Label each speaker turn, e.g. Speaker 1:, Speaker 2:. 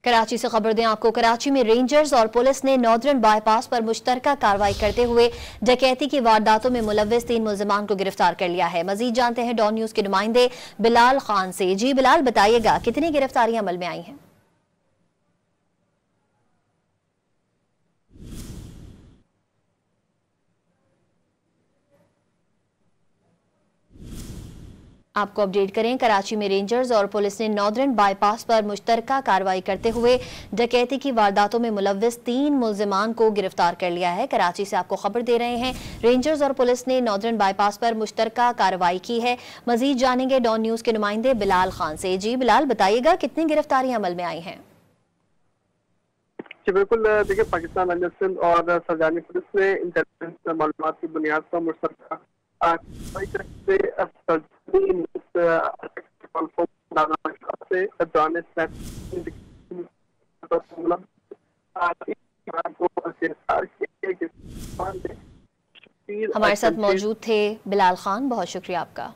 Speaker 1: कराची से खबर दें आपको। कराची में रेंजर्स और पुलिस ने नॉर्दर्न बाईपास पर मुश्तरका कार्रवाई करते हुए डकैती की वारदातों में मुलव्विस 3 मुल्जिमान को गिरफ्तार कर लिया है। मजीद जानते हैं डॉन न्यूज के नुमाइंदे बिलाल खान से। जी बिलाल, बताइएगा कितनी गिरफ्तारियां अमल में आई हैं? आपको अपडेट करें, कराची में रेंजर्स और पुलिस ने नॉर्दर्न बाईपास पर मुश्तरका कार्रवाई करते हुए डकैती की वारदातों में मुलव्विस 3 मुल्जिमान को गिरफ्तार कर लिया है। कराची से आपको खबर दे रहे हैं, रेंजर्स और पुलिस ने नॉर्दर्न बाईपास पर मुश्तरका कार्रवाई की है। मजीद जानेंगे डॉन न्यूज के नुमाइंदे बिलाल खान से। जी बिलाल, बताइएगा कितनी गिरफ्तारियां अमल में आई हैं?
Speaker 2: जी बिल्कुल, देखिए पाकिस्तान रेंजर्स सिंध और सरजानी पुलिस ने इंटेलिजेंस मालूमात की बुनियाद पर मुश्तरका
Speaker 1: हमारे साथ मौजूद थे बिलाल खान, बहुत शुक्रिया आपका।